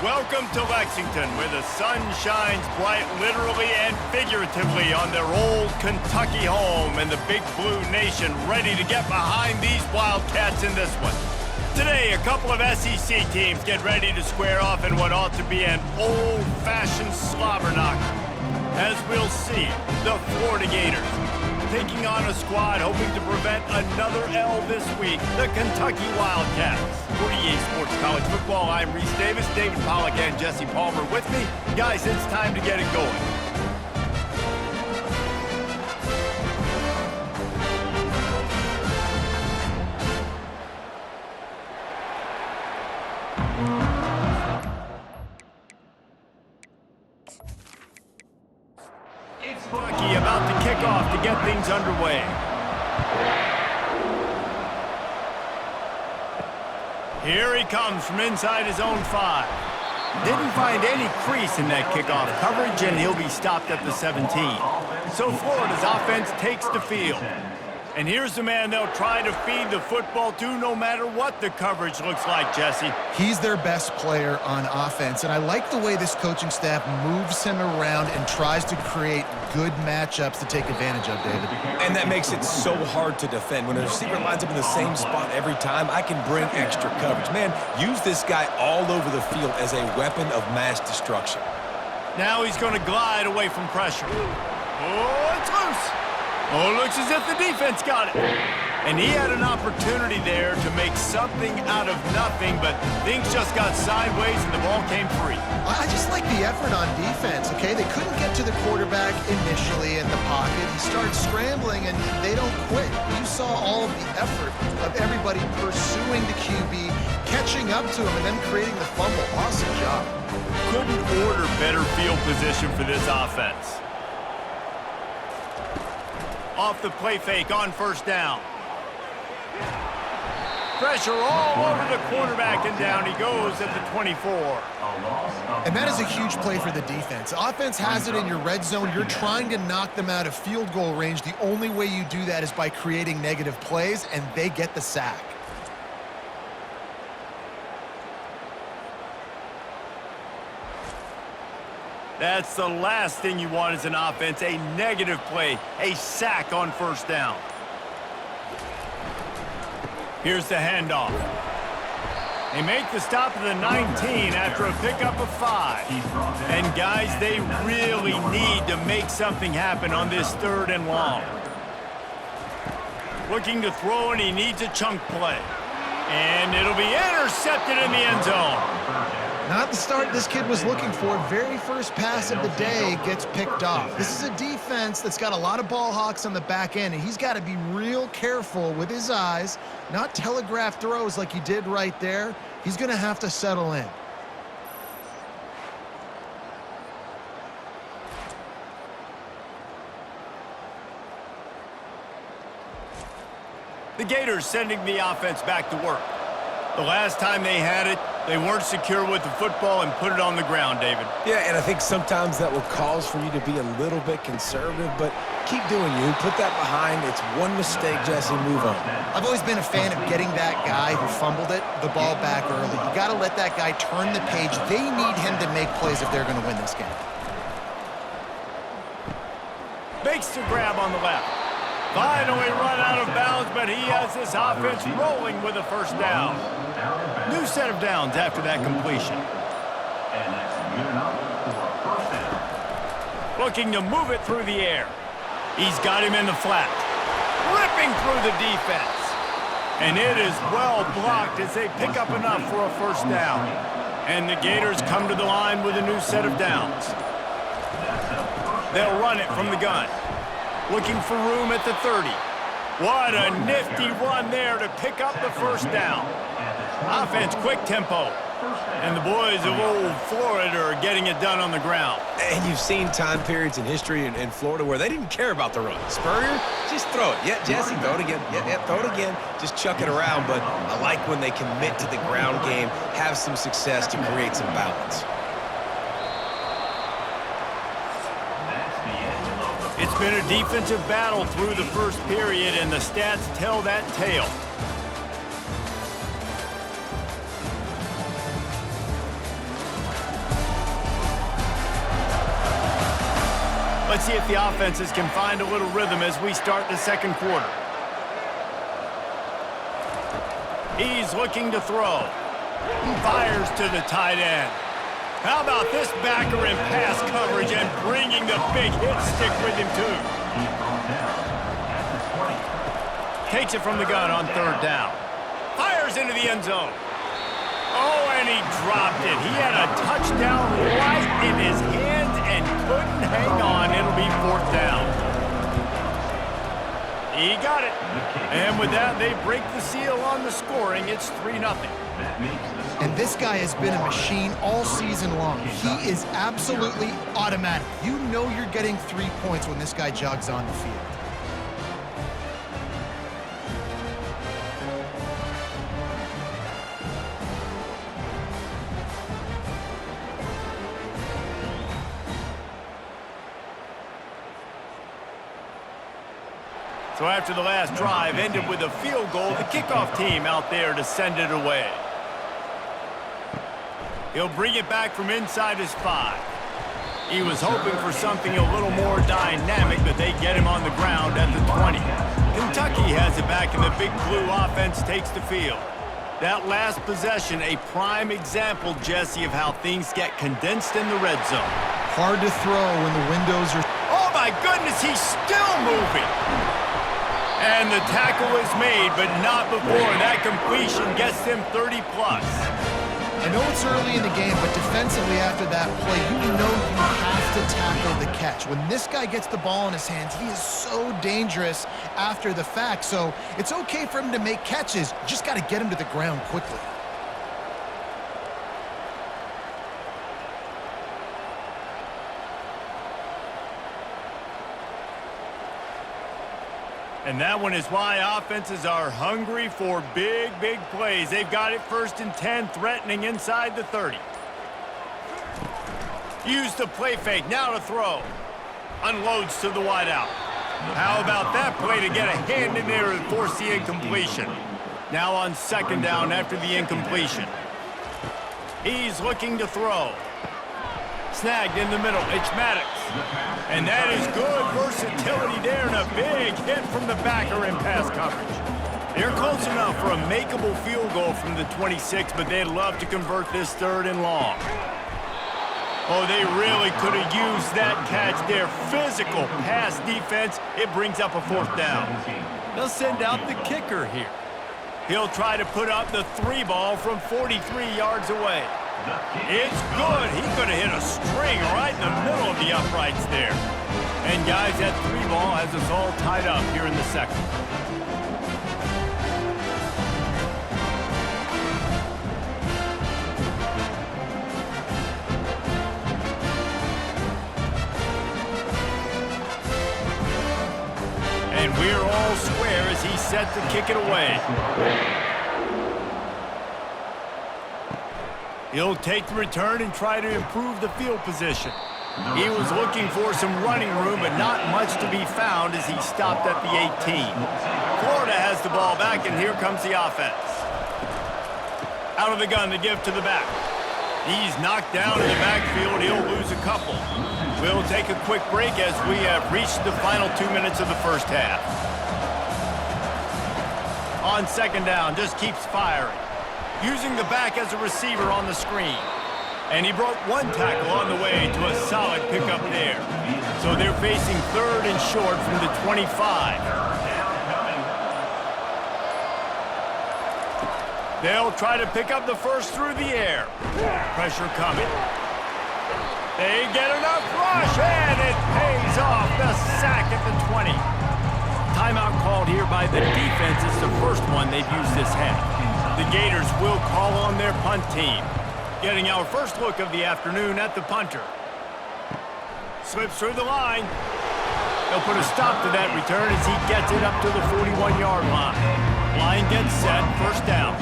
Welcome to Lexington, where the sun shines bright literally and figuratively on their old Kentucky home, and the Big Blue Nation ready to get behind these Wildcats in this one. Today, a couple of SEC teams get ready to square off in what ought to be an old-fashioned slobber knocker. As we'll see, the Florida Gators taking on a squad hoping to prevent another L this week, the Kentucky Wildcats. For EA Sports College Football, I'm Reese Davis, David Pollack, and Jesse Palmer with me. Guys, it's time to get it going. It's Bucky about to kick off to get things underway. Here he comes from inside his own 5. Didn't find any crease in that kickoff coverage, and he'll be stopped at the 17. So Florida's offense takes the field. And here's the man they'll try to feed the football to no matter what the coverage looks like, Jesse. He's their best player on offense, and I like the way this coaching staff moves him around and tries to create good matchups to take advantage of, David. And that makes it so hard to defend. When a receiver lines up in the same spot every time, I can bring extra coverage. Man, use this guy all over the field as a weapon of mass destruction. Now he's going to glide away from pressure. Oh, it's loose. Oh, looks as if the defense got it. And he had an opportunity there to make something out of nothing, but things just got sideways and the ball came free. I just like the effort on defense, okay? They couldn't get to the quarterback initially in the pocket. He started scrambling, and they don't quit. You saw all of the effort of everybody pursuing the QB, catching up to him, and then creating the fumble. Awesome job. Couldn't order better field position for this offense. Off the play fake on first down. Pressure all over the quarterback, and down he goes at the 24. And that is a huge play for the defense. Offense has it in your red zone. You're trying to knock them out of field goal range. The only way you do that is by creating negative plays, and they get the sack. That's the last thing you want as an offense, a negative play, a sack on first down. Here's the handoff. They make the stop at the 19 after a pickup of 5. And guys, they really need to make something happen on this 3rd and long. Looking to throw, and he needs a chunk play. And it'll be intercepted in the end zone. Not the start this kid was looking for. Very first pass of the day gets picked off. This is a defense that's got a lot of ball hawks on the back end, and he's got to be real careful with his eyes, not telegraph throws like he did right there. He's going to have to settle in. The Gators sending the offense back to work. The last time they had it, they weren't secure with the football and put it on the ground, David. Yeah, and I think sometimes that will cause for you to be a little bit conservative, but keep doing you. Put that behind. It's one mistake, Jesse. Move on. I've always been a fan of getting that guy who fumbled it, the ball back early. You got to let that guy turn the page. They need him to make plays if they're going to win this game. Makes the grab on the left. Finally run out of bounds, but he has this offense rolling with a first down. New set of downs after that completion. Looking to move it through the air. He's got him in the flat. Ripping through the defense. And it is well blocked as they pick up enough for a first down. And the Gators come to the line with a new set of downs. They'll run it from the gun. Looking for room at the 30. What a nifty run there to pick up the first down. Offense, quick tempo. And the boys of old Florida are getting it done on the ground. And you've seen time periods in history in Florida where they didn't care about the run. Spurrier, just throw it. Yeah, Jesse, throw it again. Yeah, throw it again. Just chuck it around. But I like when they commit to the ground game, have some success to create some balance. It's been a defensive battle through the first period, and the stats tell that tale. Let's see if the offenses can find a little rhythm as we start the second quarter. He's looking to throw. Fires to the tight end. How about this backer in pass coverage and bringing the big hit stick with him, too. Takes it from the gun on third down. Fires into the end zone. Oh, and he dropped it. He had a touchdown right in his hands and couldn't hang on. It'll be fourth down. He got it. And with that, they break the seal on the scoring. It's 3-0. And this guy has been a machine all season long. He is absolutely automatic. You know you're getting 3 points when this guy jogs on the field. So after the last drive ended with a field goal, the kickoff team out there to send it away. He'll bring it back from inside his 5. He was hoping for something a little more dynamic, but they get him on the ground at the 20. Kentucky has it back, and the Big Blue offense takes the field. That last possession, a prime example, Jesse, of how things get condensed in the red zone. Hard to throw when the windows are... Oh, my goodness, he's still moving. And the tackle is made, but not before. That completion gets them 30-plus. I know it's early in the game, but defensively after that play, you know you have to tackle the catch. When this guy gets the ball in his hands, he is so dangerous after the fact. So it's okay for him to make catches. You just got to get him to the ground quickly. And that one is why offenses are hungry for big, big plays. They've got it 1st and 10, threatening inside the 30. Use the play fake, now to throw. Unloads to the wideout. How about that play to get a hand in there and force the incompletion? Now on 2nd down after the incompletion. He's looking to throw. Snagged in the middle, it's Maddox. And that is good versatility there and a big hit from the backer in pass coverage. They're close enough for a makeable field goal from the 26, but they'd love to convert this 3rd and long. Oh, they really could have used that catch there. Physical pass defense, it brings up a 4th down. They'll send out the kicker here. He'll try to put up the 3 ball from 43 yards away. It's good. He could have hit a string right in the middle of the uprights there. And guys, that 3 ball has us all tied up here in the second. And we're all square as he's set to kick it away. He'll take the return and try to improve the field position. He was looking for some running room, but not much to be found as he stopped at the 18. Florida has the ball back, and here comes the offense. Out of the gun to give to the back. He's knocked down in the backfield. He'll lose a couple. We'll take a quick break as we have reached the final 2 minutes of the first half. On 2nd down, just keeps firing. Using the back as a receiver on the screen. And he broke 1 tackle on the way to a solid pickup there. So they're facing 3rd and short from the 25. They'll try to pick up the first through the air. Pressure coming. They get enough rush, and it pays off. The sack at the 20. Timeout called here by the defense. It's the first one they've used this half. The Gators will call on their punt team. Getting our first look of the afternoon at the punter. Slips through the line. They'll put a stop to that return as he gets it up to the 41-yard line. Line gets set, 1st down.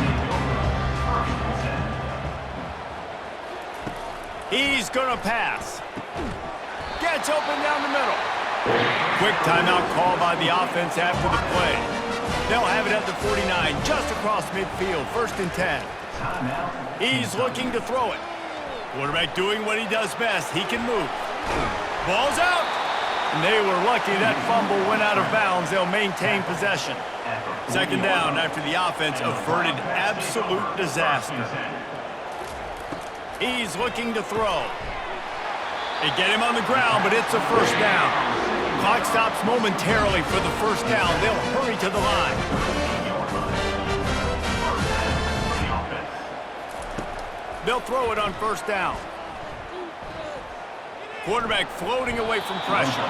He's gonna pass. Gets open down the middle. Quick timeout call by the offense after the play. They'll have it at the 49, just across midfield, 1st and 10. He's looking to throw it. Quarterback doing what he does best. He can move. Ball's out. And they were lucky that fumble went out of bounds. They'll maintain possession. Second down after the offense averted absolute disaster. He's looking to throw. They get him on the ground, but it's a first down. Clock stops momentarily for the first down. They'll hurry to the line. They'll throw it on first down. Quarterback floating away from pressure.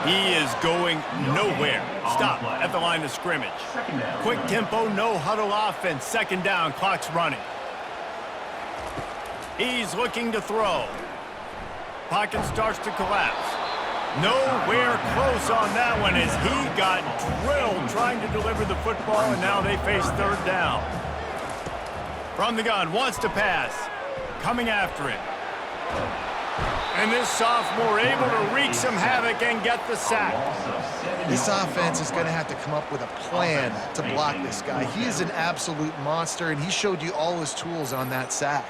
He is going nowhere. Stop at the line of scrimmage. Quick tempo, no huddle offense. Second down, clock's running. He's looking to throw. Pocket starts to collapse. Nowhere close on that one as he got drilled trying to deliver the football, and now they face third down. From the gun, wants to pass. Coming after him. And this sophomore able to wreak some havoc and get the sack. This offense is going to have to come up with a plan to block this guy. He is an absolute monster, and he showed you all his tools on that sack.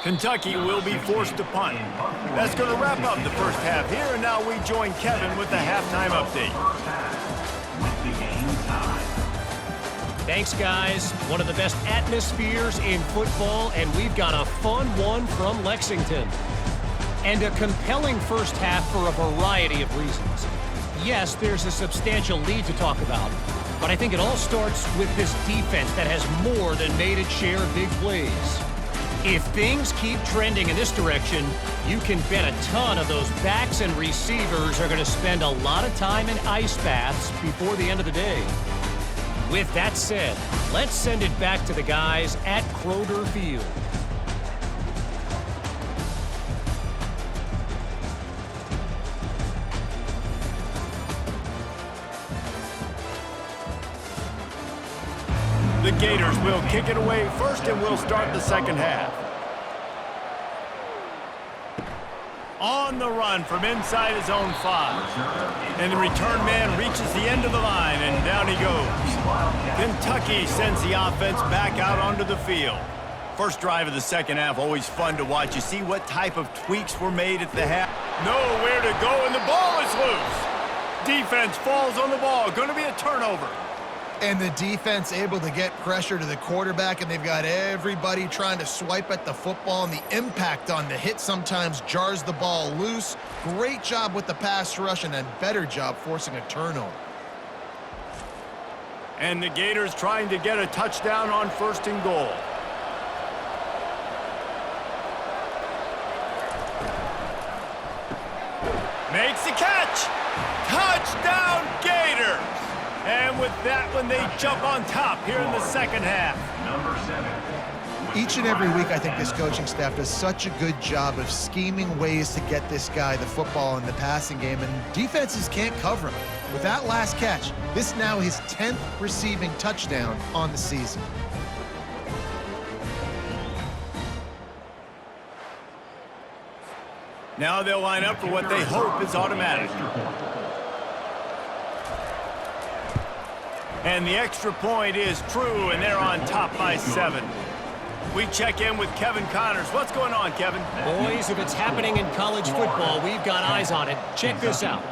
Kentucky will be forced to punt. That's going to wrap up the first half here, and now we join Kevin with the halftime update. Thanks, guys. One of the best atmospheres in football, and we've got a fun one from Lexington. And a compelling first half for a variety of reasons. Yes, there's a substantial lead to talk about, but I think it all starts with this defense that has more than made its share of big plays. If things keep trending in this direction, you can bet a ton of those backs and receivers are going to spend a lot of time in ice baths before the end of the day. With that said, let's send it back to the guys at Kroger Field. The Gators will kick it away first, and we'll start the second half. On the run from inside his own 5. And the return man reaches the end of the line, and down he goes. Kentucky sends the offense back out onto the field. First drive of the second half, always fun to watch. You see what type of tweaks were made at the half. Nowhere to go, and the ball is loose. Defense falls on the ball. Going to be a turnover. And the defense able to get pressure to the quarterback, and they've got everybody trying to swipe at the football, and the impact on the hit sometimes jars the ball loose. Great job with the pass rush, and a better job forcing a turnover. And the Gators trying to get a touchdown on first and goal. Makes the catch. Touchdown, Gators. And with that one, they jump on top here in the second half. Each and every week, I think this coaching staff does such a good job of scheming ways to get this guy the football in the passing game, and defenses can't cover him. With that last catch, this now his 10th receiving touchdown on the season. Now they'll line up for what they hope is automatic. And the extra point is true, and they're on top by 7. We check in with Kevin Connors. What's going on, Kevin? Boys, if it's happening in college football, we've got eyes on it. Check this out.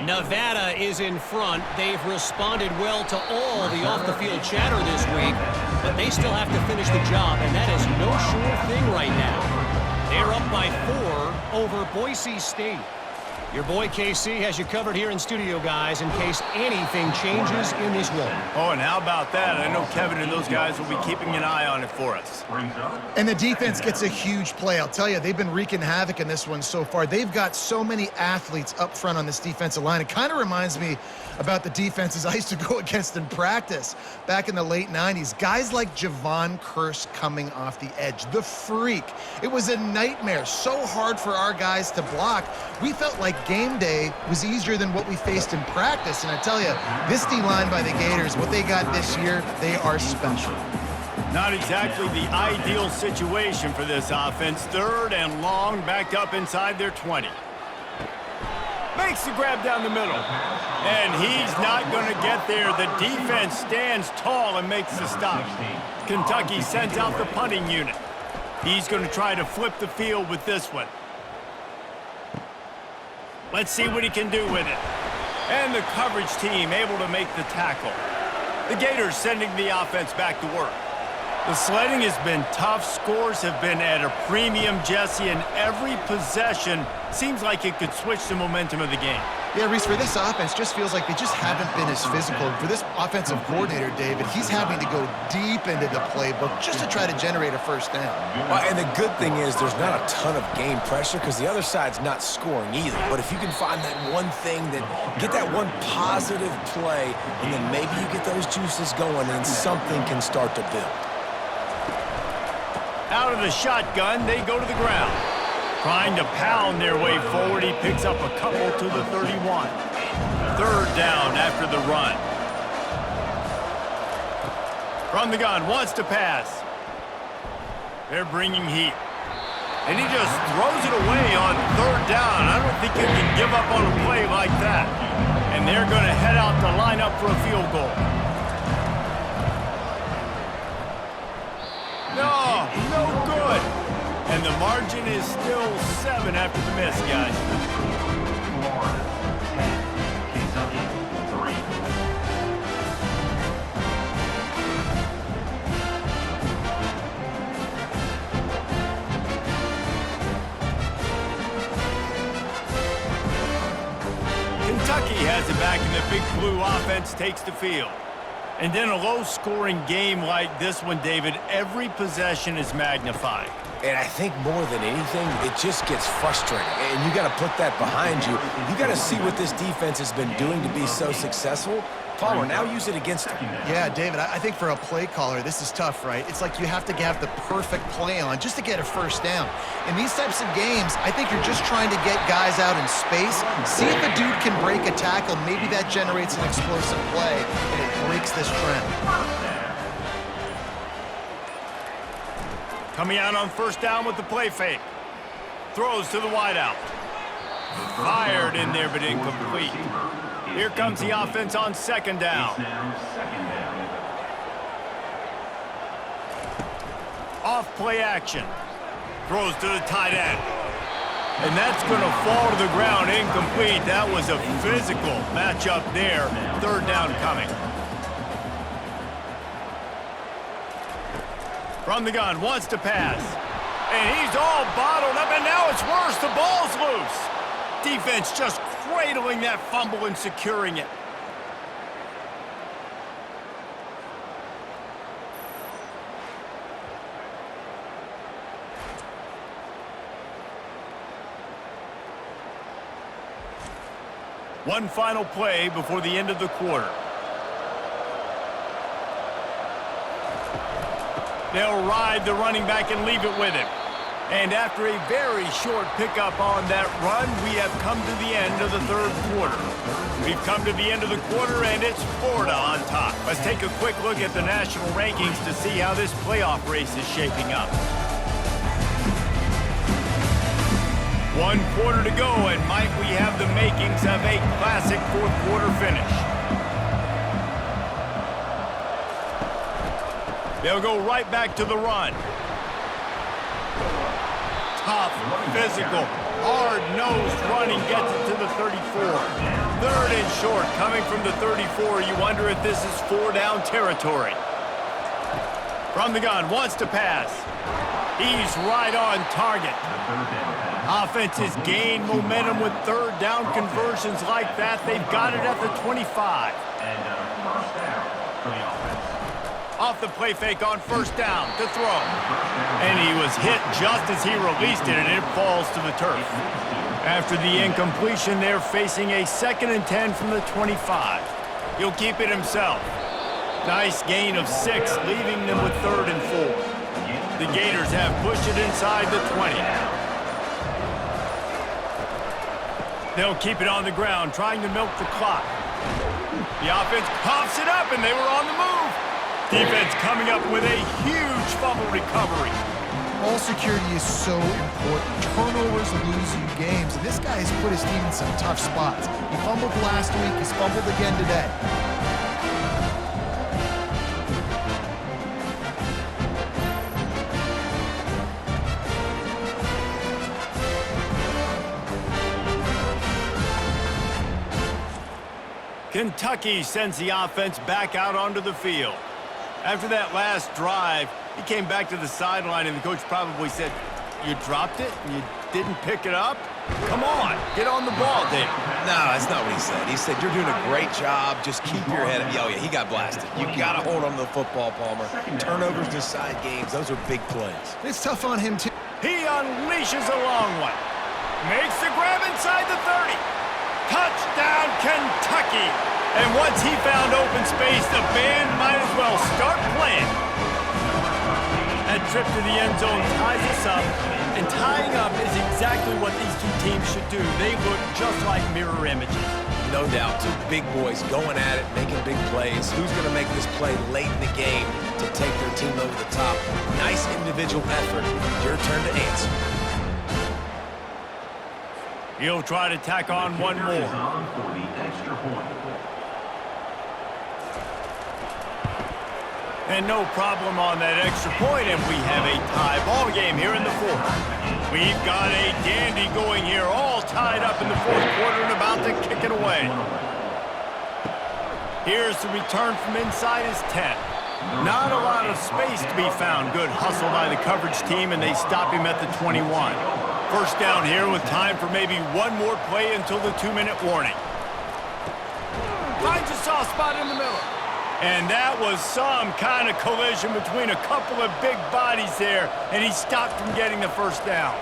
Nevada is in front. They've responded well to all the off-the-field chatter this week, but they still have to finish the job, and that is no sure thing right now. They're up by 4 over Boise State. Your boy KC has you covered here in studio, guys, in case anything changes in this one. Oh, and how about that? I know Kevin and those guys will be keeping an eye on it for us. And the defense gets a huge play. I'll tell you, they've been wreaking havoc in this one so far. They've got so many athletes up front on this defensive line. It kind of reminds me about the defenses I used to go against in practice back in the late 90s. Guys like Javon Curse coming off the edge. The freak. It was a nightmare. So hard for our guys to block. We felt like game day was easier than what we faced in practice. And I tell you, this D-line by the Gators, what they got this year, they are special. Not exactly the ideal situation for this offense. Third and long, backed up inside their 20. Makes the grab down the middle. And he's not going to get there. The defense stands tall and makes the stop. Kentucky sends out the punting unit. He's going to try to flip the field with this one. Let's see what he can do with it. And the coverage team able to make the tackle. The Gators sending the offense back to work. The sledding has been tough. Scores have been at a premium, Jesse, and every possession seems like it could switch the momentum of the game. Yeah, Reese, for this offense, just feels like they just haven't been as physical. For this offensive coordinator, David, he's having to go deep into the playbook just to try to generate a first down. And the good thing is there's not a ton of game pressure because the other side's not scoring either. But if you can find that one thing, get that one positive play, and then maybe you get those juices going and something can start to build. Out of the shotgun, they go to the ground. Trying to pound their way forward, he picks up a couple to the 31. Third down after the run. From the gun, wants to pass. They're bringing heat. And he just throws it away on third down. I don't think you can give up on a play like that. And they're going to head out to line up for a field goal. No good. And the margin is still 7 after the miss, guys. Florida 10, Kentucky 3. Kentucky has it back, and the Big Blue offense takes the field. And in a low-scoring game like this one, David, every possession is magnified. And I think more than anything, it just gets frustrating. And you got to put that behind you. You got to see what this defense has been doing to be so successful. Palmer, now use it against him. Yeah, David, I think for a play caller, this is tough, right? It's like you have to have the perfect play on just to get a first down. In these types of games, I think you're just trying to get guys out in space, see if a dude can break a tackle. Maybe that generates an explosive play, and it breaks this trend. Coming out on first down with the play fake. Throws to the wideout. Fired in there, but incomplete. Here comes the offense on second down. Off play action. Throws to the tight end. And that's going to fall to the ground incomplete. That was a physical matchup there. Third down coming. From the gun, wants to pass. And he's all bottled up, and now it's worse. The ball's loose. Defense just cradling that fumble and securing it. One final play before the end of the quarter. They'll ride the running back and leave it with him. And after a very short pickup on that run, we have come to the end of the third quarter. We've come to the end of the quarter, and it's Florida on top. Let's take a quick look at the national rankings to see how this playoff race is shaping up. 1 quarter to go, and might we have the makings of a classic fourth quarter finish. They'll go right back to the run. Tough, physical, hard-nosed running gets it to the 34. Third and short, coming from the 34. You wonder if this is 4-down territory. From the gun, wants to pass. He's right on target. Offense has gained momentum with third down conversions like that. They've got it at the 25. Off the play fake on first down to throw. And he was hit just as he released it, and it falls to the turf. After the incompletion, they're facing a 2nd and 10 from the 25. He'll keep it himself. Nice gain of 6, leaving them with 3rd and 4. The Gators have pushed it inside the 20. They'll keep it on the ground, trying to milk the clock. The offense coughs it up, and they were on the move. Defense coming up with a huge fumble recovery. Ball security is so important. Turnovers lose you games, and this guy has put his team in some tough spots. He fumbled last week. He's fumbled again today. Kentucky sends the offense back out onto the field. After that last drive, he came back to the sideline, and the coach probably said, "You dropped it? You didn't pick it up? Come on, get on the ball, Dave." No, that's not what he said. He said, "You're doing a great job. Just keep your head up." Oh, yeah, he got blasted. You got to hold on to the football, Palmer. Turnovers decide games. Those are big plays. It's tough on him, too. He unleashes a long one. Makes the grab inside the 30. Touchdown, Kentucky! And once he found open space, the band might as well start playing. That trip to the end zone ties us up, and tying up is exactly what these two teams should do. They look just like mirror images. No doubt, two big boys going at it, making big plays. Who's going to make this play late in the game to take their team over the top? Nice individual effort. Your turn to answer. He'll try to tack on one more. And no problem on that extra point, and we have a tie ball game here in the fourth. We've got a dandy going here, all tied up in the fourth quarter and about to kick it away. Here's the return from inside his 10. Not a lot of space to be found. Good hustle by the coverage team, and they stop him at the 21. First down here with time for maybe one more play until the 2-minute warning. Finds a soft spot in the middle. And that was some kind of collision between a couple of big bodies there, and he stopped from getting the first down.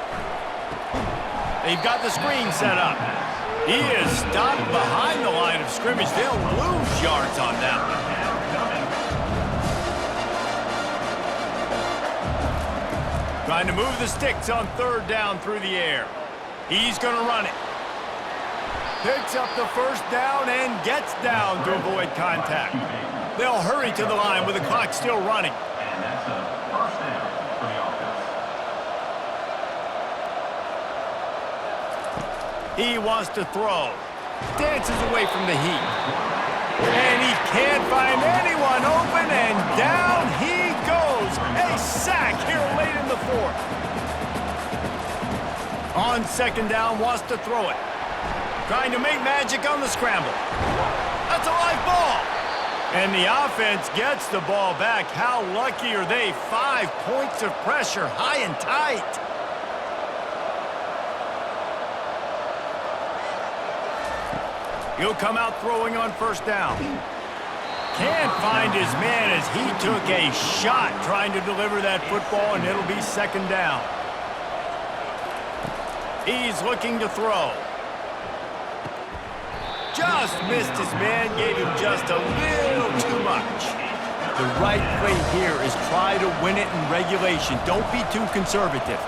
They've got the screen set up. He is stopped behind the line of scrimmage. They'll lose yards on that one. Trying to move the sticks on third down through the air. He's going to run it. Picks up the first down and gets down to avoid contact. They'll hurry to the line with the clock still running. And that's a first down for the offense. He wants to throw. Dances away from the heat. And he can't find anyone open, and down he goes. A sack here late in the fourth. On second down, wants to throw it. Trying to make magic on the scramble. That's a live ball. And the offense gets the ball back. How lucky are they? 5 points of pressure, high and tight. He'll come out throwing on first down. Can't find his man as he took a shot trying to deliver that football, and it'll be second down. He's looking to throw. Just missed his man, gave him just a little too much. The right play here is try to win it in regulation. Don't be too conservative.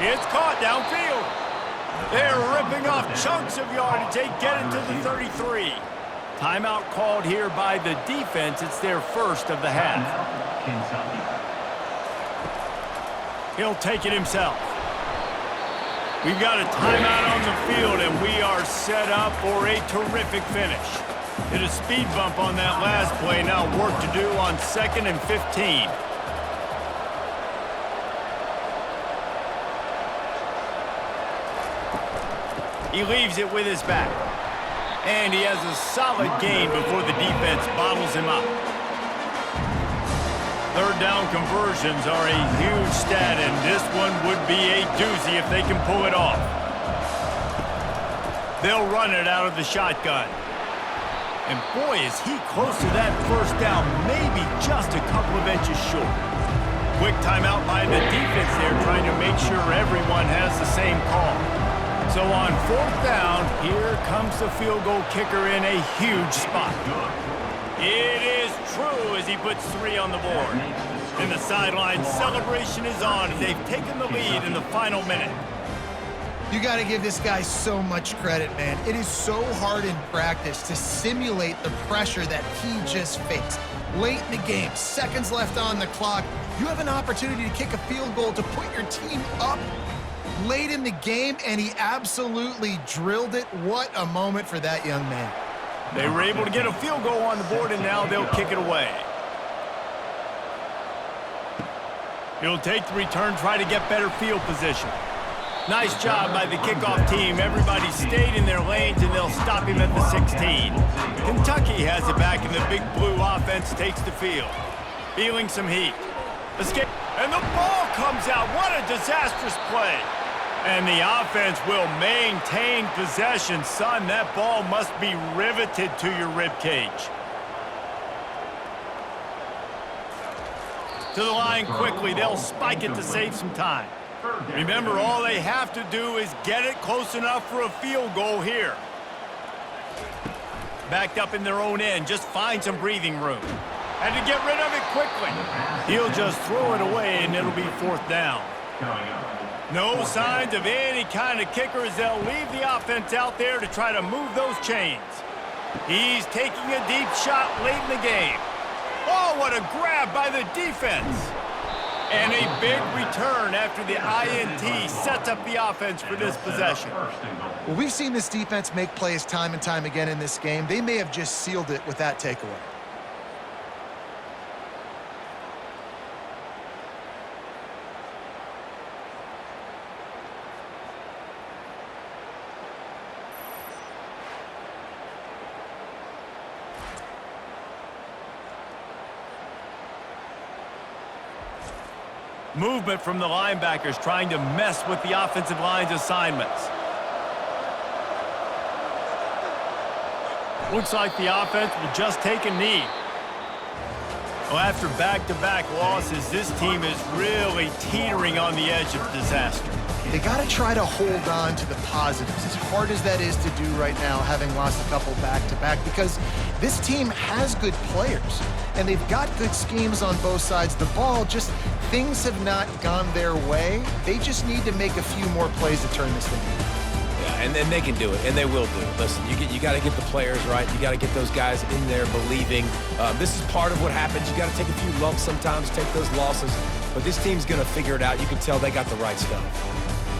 It's caught downfield. They're ripping off chunks of yardage. They get it to the 33. Timeout called here by the defense. It's their first of the half. He'll take it himself. We've got a timeout on the field, and we are set up for a terrific finish. Hit a speed bump on that last play. Now work to do on 2nd and 15. He leaves it with his back. And he has a solid gain before the defense bottles him up. Third down conversions are a huge stat, and this one would be a doozy if they can pull it off. They'll run it out of the shotgun. And boy, is he close to that first down, maybe just a couple of inches short. Quick timeout by the defense there, trying to make sure everyone has the same call. So on fourth down, here comes the field goal kicker in a huge spot. It is true as he puts 3 on the board. And the sideline celebration is on as they've taken the lead in the final minute. You got to give this guy so much credit, man. It is so hard in practice to simulate the pressure that he just faced. Late in the game, seconds left on the clock, You have an opportunity to kick a field goal to put your team up late in the game, and he absolutely drilled it. What a moment for that young man. They were able to get a field goal on the board, and now they'll kick it away. He'll take the return, try to get better field position. Nice job by the kickoff team. Everybody stayed in their lanes, and they'll stop him at the 16. Kentucky has it back, and the Big Blue offense takes the field. Feeling some heat. Escape, and the ball comes out. What a disastrous play. And the offense will maintain possession. Son, that ball must be riveted to your ribcage. To the line quickly. They'll spike it to save some time. Remember, all they have to do is get it close enough for a field goal here. Backed up in their own end. Just find some breathing room. And to get rid of it quickly. He'll just throw it away, and it'll be 4th down. No signs of any kind of kickers. They'll leave the offense out there to try to move those chains. He's taking a deep shot late in the game. Oh, what a grab by the defense. And a big return after the INT sets up the offense for this possession. Well, we've seen this defense make plays time and time again in this game. They may have just sealed it with that takeaway. Movement from the linebackers trying to mess with the offensive line's assignments. Looks like the offense will just take a knee. Well, after back-to-back losses, this team is really teetering on the edge of disaster. They got to try to hold on to the positives, as hard as that is to do right now, having lost a couple back-to-back, because this team has good players, and they've got good schemes on both sides of the ball. Just things have not gone their way. They just need to make a few more plays to turn this thing around. Yeah, and then they can do it, and they will do it. Listen, you got to get the players right. You got to get those guys in there believing. This is part of what happens. You got to take a few lumps sometimes, take those losses. But this team's going to figure it out. You can tell they got the right stuff.